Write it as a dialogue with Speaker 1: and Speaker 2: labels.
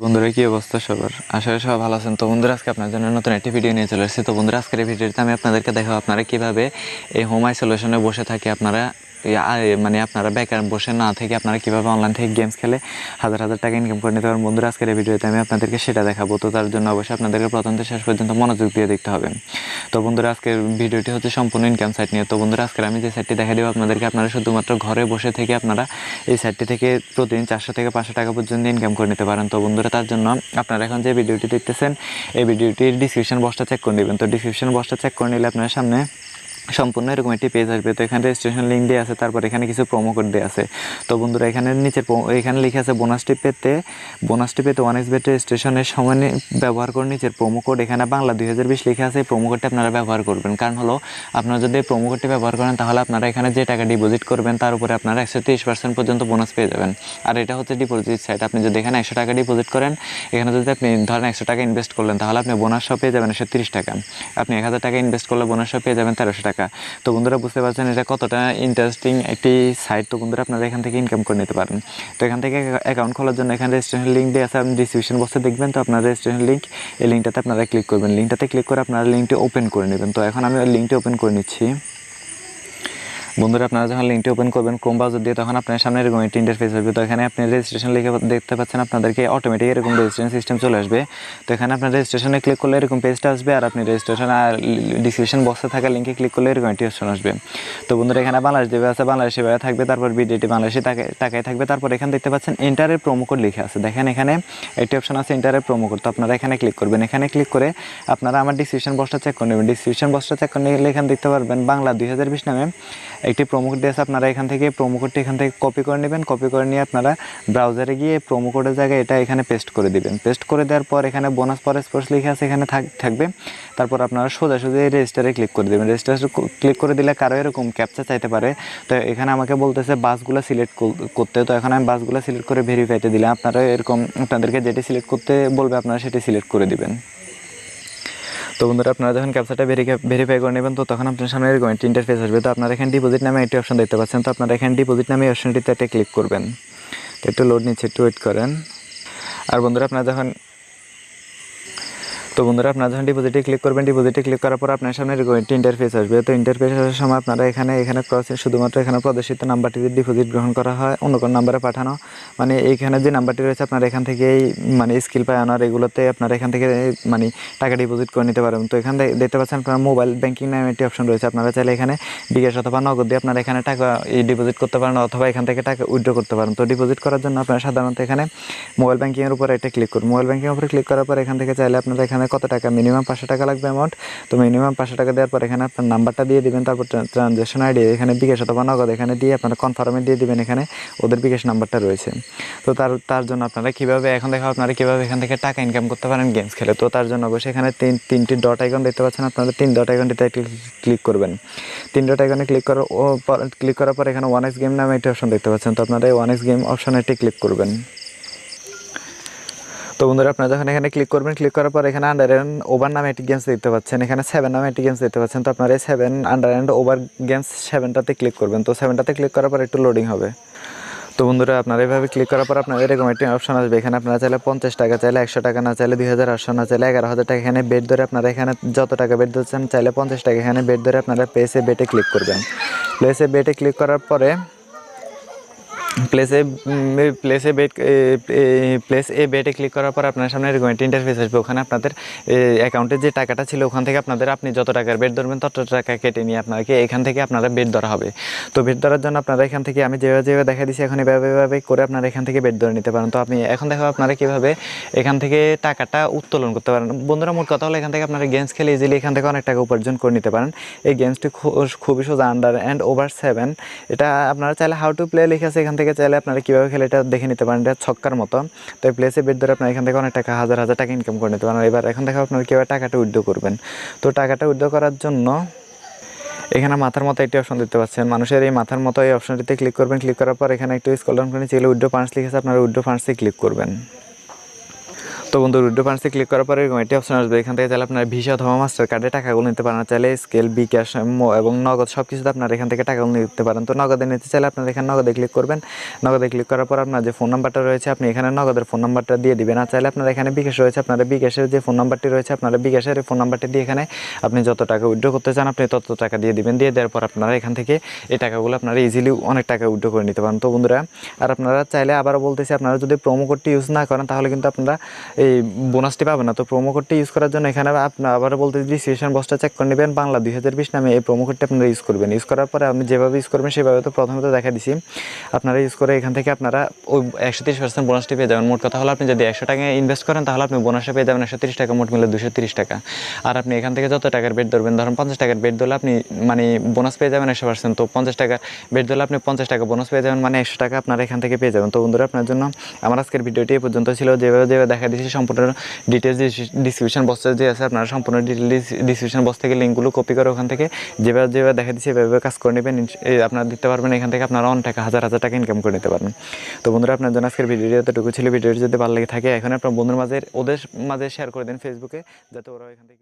Speaker 1: বন্ধুরা কি অবস্থা সবার? আশা করি সবাই ভালো আছেন। তো বন্ধুরা আজকে আপনার জন্য নতুন একটি ভিডিও নিয়ে চলে এসেছি। তো বন্ধুরা আজকের এই ভিডিওতে আমি আপনাদেরকে দেখাবো আপনারা কিভাবে এই হোম আইসোলেশনে বসে থাকে আপনারা আপনারা বেকার বসে না থেকে আপনারা কিভাবে অনলাইন থেকে গেমস খেলে হাজার হাজার টাকা ইনকাম করে নিতে পারেন। বন্ধুরা আজকের এই ভিডিওতে আমি আপনাদেরকে সেটা দেখাবো। তো তার জন্য অবশ্যই আপনাদেরকে প্রথম থেকে শেষ পর্যন্ত মনোযোগ দিয়ে দেখতে হবে। তো বন্ধুরা আজকের ভিডিওটি হচ্ছে সম্পূর্ণ ইনকাম সাইট নিয়ে। তো বন্ধুরা আজকে আমি যে সাইটটি দেখা দেবো আপনাদেরকে, আপনারা শুধুমাত্র ঘরে বসে থেকে আপনারা এই সাইটটি থেকে প্রতিদিন 400 থেকে 500 টাকা পর্যন্ত ইনকাম করে নিতে পারেন। তো বন্ধুরা তার জন্য আপনারা এখন যে ভিডিওটি দেখতেছেন এই ভিডিওটির ডিসক্রিপশন বক্সটা চেক করে নেবেন। তো ডিসক্রিপশন বক্সটা চেক করে নিলে আপনার সামনে সম্পূর্ণ এরকম একটি পেজ আসবে। তো এখানে রেজিস্ট্রেশন লিঙ্ক দিয়ে আছে, তারপর এখানে কিছু প্রোমো কোড দেওয়া আছে। তো বন্ধুরা এখানে নিচে এখানে লিখে আছে বোনাসটি পেতে 1xBet রেজিস্ট্রেশনের সময় ব্যবহার করে নিচের প্রোমো কোড এখানে বাংলা 2020 লিখে আছে। এই প্রোমো কোডটি আপনারা ব্যবহার করবেন। কারণ হলো আপনারা যদি প্রোমো কোডটি ব্যবহার করেন তাহলে আপনারা এখানে যে টাকা ডিপোজিট করবেন তার উপরে আপনারা 130% পর্যন্ত বোনাস পেয়ে যাবেন। আর এটা হচ্ছে ডিপোজিট সাইট। আপনি যদি এখানে 100 টাকা ডিপোজিট করেন, এখানে যদি আপনি ধরেন 100 টাকা ইনভেস্ট করলেন তাহলে আপনি বোনাস সহ পেয়ে যাবেন 130 টাকা। আপনি 1000 টাকা ইনভেস্ট করলে বোনাস সহ পেয়ে যাবেন 1300 টাকা। তো বন্ধুরা বুঝতে পারছেন এটা কতটা ইন্টারেস্টিং একটি সাইট। তো বন্ধুরা আপনারা এখান থেকে ইনকাম করে নিতে পারেন। তো এখান থেকে অ্যাকাউন্ট খোলার জন্য এখানে রেজিস্ট্রেশন লিঙ্ক দিয়ে আছে, আপনি ডিসক্রিপশন বক্সে দেখবেন। তো আপনার রেজিস্ট্রেশন লিঙ্ক, এই লিঙ্কটাতে আপনারা ক্লিক করবেন। লিঙ্কটাতে ক্লিক করে আপনারা লিঙ্কটি ওপেন করে নেবেন। তো এখন আমি ওই লিঙ্কটি ওপেন করে নিচ্ছি। বন্ধুরা আপনারা যখন লিঙ্কটি ওপেন করবেন ক্রোম ব্রাউজার দিয়ে, তখন আপনার সামনে এরকম একটি ইন্টারফেস আসবে। তো এখানে আপনি রেজিস্ট্রেশন লিখে দেখতে পাচ্ছেন আপনাদেরকে অটোমেটিক এরকম রেজিস্ট্রেশন সিস্টেম চলে আসবে। তো এখানে আপনার রেজিস্ট্রেশনে ক্লিক করলে এরকম পেজটা আসবে, আর আপনি রেজিস্ট্রেশন আর ডিসক্রিপশন বক্সে থাকা লিঙ্কে ক্লিক করলে এরকম একটি অপশন আসবে। তো বন্ধুরা এখানে বাংলাদেশ দেবে আছে, বাংলাদেশি ভাবে থাকবে, তারপর বিডিটি বাংলাদেশি টাকায় থাকবে। তারপর এখানে দেখতে পাচ্ছেন এন্টারের প্রোমো কোড লিখে আছে। দেখেন এখানে একটি অপশন আছে এন্টারের প্রোমো কোড। তো আপনারা এখানে ক্লিক করবেন। এখানে ক্লিক করে আপনারা আমার ডিসক্রিপশন বক্সটা চেক করে নেবেন। ডিসক্রিপশন বক্সটা চেক করে নিলে এখানে দেখতে পারবেন বাংলা 2020 নামে একটি প্রোমো কোড দিয়ে আছে। আপনারা এখান থেকে প্রোমো কোডটি এখান থেকে কপি করে নেবেন। কপি করে নিয়ে আপনারা ব্রাউজারে গিয়ে প্রোমো কোডের জায়গায় এটা এখানে পেস্ট করে দিবেন। পেস্ট করে দেওয়ার পর এখানে বোনাস ফর স্পোর্টস লিখে আছে, এখানে থাকবে। তারপর আপনারা সোজাসুজি রেজিস্টারে ক্লিক করে দেবেন। রেজিস্টারে ক্লিক করে দিলে কারো এরকম ক্যাপচা চাইতে পারে। তো এখানে আমাকে বলতেছে বাসগুলো সিলেক্ট করতে। তো এখন আমি বাসগুলো সিলেক্ট করে ভেরিফাইতে দিলাম। আপনারা এরকম আপনাদেরকে যেটি সিলেক্ট করতে বলবে আপনারা সেটি সিলেক্ট করে দিবেন। তো বন্ধুরা আপনারা যখন ক্যাপচাটা ভেরিফাই করে নেবেন, তো তখন আপনার সামনে এরকম একটি ইন্টারফেস আসবে। তো আপনারা এখানে ডিপোজিট নামে একটি অপশন দেখতে পাচ্ছেন। তো আপনারা এখানে ডিপোজিট নামে এই অপশনটিতে একটা ক্লিক করবেন। তো একটু লোড নিচ্ছে, একটু ওয়েট করেন। আর বন্ধুরা আপনারা যখন ডিপোজিটে ক্লিক করবেন, ডিপোজিটে ক্লিক করার পর আপনার সামনে এরকম একটি ইন্টারফেস আসবে। তো ইন্টারফেস আসার সময় আপনারা এখানে শুধুমাত্র এখানে প্রদর্শিত নাম্বারটিতে ডিপোজিট গ্রহণ করা হয়, অন্য কোনো নাম্বারে পাঠানো, মানে এইখানে যে নাম্বারটি রয়েছে আপনারা এখান থেকেই স্কিল পাওয়ানোর এগুলোতে আপনারা এখান থেকে টাকা ডিপোজিট করে নিতে পারবেন। তো এখানে দেখতে পাচ্ছেন আপনারা মোবাইল ব্যাংকিং নামে একটি অপশন রয়েছে। আপনারা চাইলে এখানে বিকাশ অথবা নগদ দিয়ে আপনারা এখানে টাকা ডিপোজিট করতে পারেন, অথবা এখান থেকে টাকা উইথড্র করতে পারেন। তো ডিপোজিট করার জন্য আপনারা সাধারণত এখানে মোবাইল ব্যাংকিংয়ের উপরে একটা ক্লিক করুন। মোবাইল ব্যাংকিংয়ের উপরে ক্লিক করার পর এখান থেকে চাইলে আপনারা এখানে কত টাকা, মিনিমাম 500 টাকা লাগবে অ্যামাউন্ট। তো মিনিমাম 500 টাকা দেওয়ার পর এখানে আপনার নাম্বারটা দিয়ে দিবেন। তারপর ট্রানজ্যাকশন আইডি এখানে বিকাশ অথবা নগদ এখানে দিয়ে আপনারা কনফার্মে দিয়ে দিবেন। এখানে ওদের বিকাশ নাম্বারটা রয়েছে। তো তার জন্য আপনারা কীভাবে এখন দেখো আপনারা কীভাবে এখান থেকে টাকা ইনকাম করতে পারেন গেমস খেলে। তো তার জন্য অবশ্যই এখানে তিনটি ডট আইকন দেখতে পাচ্ছেন। আপনারা 3 ডট আইকনটিতে ক্লিক করবেন। 3 ডট আইকনে ক্লিক করার পর এখানে 1x গেম নামে একটি অপশন দেখতে পাচ্ছেন। তো আপনারা এই 1x গেম অপশনে একটি ক্লিক করবেন। তো বন্ধুরা আপনারা যখন এখানে ক্লিক করবেন, ক্লিক করার পর এখানে আন্ডার অ্যান্ড ওভার নামে একটি গেমস দেখতে পাচ্ছেন। এখানে 7 নামে একটি গেমস দেখতে পাচ্ছেন। তো আপনারা এই 7 আন্ডার অ্যান্ড ওভার গেমস 7টাতে ক্লিক করবেন। তো 7টাতে ক্লিক করার পর একটু লোডিং হবে। তো বন্ধুরা আপনারা এইভাবে ক্লিক করার পর আপনাদের এরকম একটি অপশন আসবে। এখানে আপনারা চাইলে 50 টাকা, চাইলে 100 টাকা, না চাইলে 2800, না চাইলে 11000 টাকা এখানে বেট ধরে আপনারা এখানে যত টাকা বেট ধরছেন চাইলে 50 টাকা এখানে বেট ধরে আপনারা প্লেসে বেটে ক্লিক করবেন। প্লেসে বেটে ক্লিক করার পরে প্লেস এ বেটে ক্লিক করার পর আপনার সামনে এরকম একটা ইন্টারফেস আসবে। ওখানে আপনাদের অ্যাকাউন্টে যে টাকাটা ছিল ওখান থেকে আপনি যত টাকার বেট ধরবেন তত টাকা কেটে নিয়ে আপনাকে এখান থেকে আপনারা বেট ধরা হবে। তো বেট ধরার জন্য আপনারা এখান থেকে আমি যেভাবে দেখা দিচ্ছি এখন এভাবে করে আপনারা এখান থেকে বেট ধরে নিতে পারেন। তো আপনি এখন দেখো আপনারা কীভাবে এখান থেকে টাকাটা উত্তোলন করতে পারেন। বন্ধুরা মোট কথা হলো এখান থেকে আপনারা গেমস খেলে ইজিলি এখান থেকে অনেক টাকা উপার্জন করে নিতে পারেন। এই গেমসটি খুবই সোজা, আন্ডার অ্যান্ড ওভার 7। এটা আপনারা চাইলে হাউ টু প্লে লিখে আছে, এখান থেকে চাইলে আপনারা কীভাবে খেলে এটা দেখে নিতে পারেন। এটা ছক্কার মতো। তো এই প্লেসে বেট ধরে আপনারা এখান থেকে অনেক টাকা, হাজার হাজার টাকা ইনকাম করে নিতে পারেন। এবার এখন দেখো আপনারা কীভাবে টাকাটা উইথড্র করবেন। তো টাকাটা উইথড্র করার জন্য এখানে মাথার মতো একটি অপশন দেখতে পাচ্ছেন। মানুষের এই মাথার মতো এই অপশনটিতে ক্লিক করবেন। ক্লিক করার পর এখানে একটু স্ক্রল ডাউন করে নিচে উইথড্র ফান্ডস লিখেছে, আপনারা উইথড্র ফান্ডসে ক্লিক করবেন। তো বন্ধু উইথড্র ফান্ডসে ক্লিক করার পরে এরকম একটি অপশন আসবে, এখান থেকে চাইলে আপনার ভিসা অথবা মাস্টার কার্ডে টাকাগুলো নিতে পারেন, চাইলে স্কেল বিকাশ এবং নগদ সব কিছুতে আপনার এখান থেকে টাকাগুলো নিতে পারেন। তো নগদে নিতে চাইলে আপনার এখানে নগদে ক্লিক করবেন, নগদে ক্লিক করার পর আপনার যে ফোন নাম্বারটা রয়েছে আপনি এখানে নগদের ফোন নাম্বারটা দিয়ে দিবেন। আর চাইলে আপনার এখানে বিকাশ রয়েছে, আপনারা বিকাশের যে ফোন নাম্বারটি রয়েছে আপনারা বিকাশের ফোন নাম্বারটি দিয়ে এখানে আপনি যত টাকা উইথড্র করতে চান আপনি তত টাকা দিয়ে দিবেন। দিয়ে দেওয়ার পর আপনারা এখান থেকে এই টাকাগুলো আপনারা ইজিলি অনেক টাকা উইথড্র করে নিতে পারেন। তো বন্ধুরা, আর আপনারা চাইলে আবারও বলতেছি, আপনারা যদি প্রোমো কোডটি ইউজ না করেন তাহলে কিন্তু আপনারা এই বোনাসটি পাবেন না। তো প্রোমো কোডটি ইউজ করার জন্য এখানে আপনার আবারও বলতেছি ডিসক্রিপশন বক্সটা চেক করে নেবেন, বাংলা 2020 নামে এই প্রোমো কোডটি আপনারা ইউজ করবেন। ইউজ করার পরে আমি যেভাবে ইউজ করবেন সেভাবে তো প্রথমে তো দেখা দিছি, আপনারা ইউজ করে এখান থেকে আপনারা ওই 130% বোনাসটি পেয়ে যাবেন। মোট কথা হলো আপনি যদি 100 টাকা ইনভেস্ট করেন তাহলে আপনি বোনাসে পেয়ে যাবেন 130 টাকা, মোট মিলে 230 টাকা। আর আপনি এখান থেকে যত টাকার বেট ধরবেন, ধরুন 50 টাকার বেট ধরলে আপনি মানে বোনাস পেয়ে যাবেন 100%। তো 50 টাকার বেট ধরলে আপনি 50 টাকা বোনাস পেয়ে যাবেন, মানে 100 টাকা আপনারা এখান থেকে পেয়ে যাবেন। তো বন্ধুরা, আপনার জন্য আমার আজকের ভিডিওটি এই পর্যন্ত ছিল। যেভাবে দেখা দিয়েছি সম্পূর্ণ ডিটেলস ডিসক্রিপশন বক্সে যে আছে আপনারা সম্পূর্ণ ডিটেলস ডিসক্রিপশন বক্স থেকে লিঙ্কগুলো কপি করে ওখান থেকে যেভাবে দেখা দিচ্ছি এভাবে কাজ করে নেবেন, আপনারা দিতে পারবেন। এখান থেকে আপনারা অনেক টাকা হাজার টাকা ইনকাম করে নিতে পারবেন। তো বন্ধুরা, আপনার জন্য আজকের ভিডিওটি এতটুকু ছিল। ভিডিওটি যদি ভালো লেগে থাকে এখন আপনার বন্ধুর মাঝে ওদের মাঝে শেয়ার করে দেন ফেসবুকে, যাতে ওরা এখান থেকে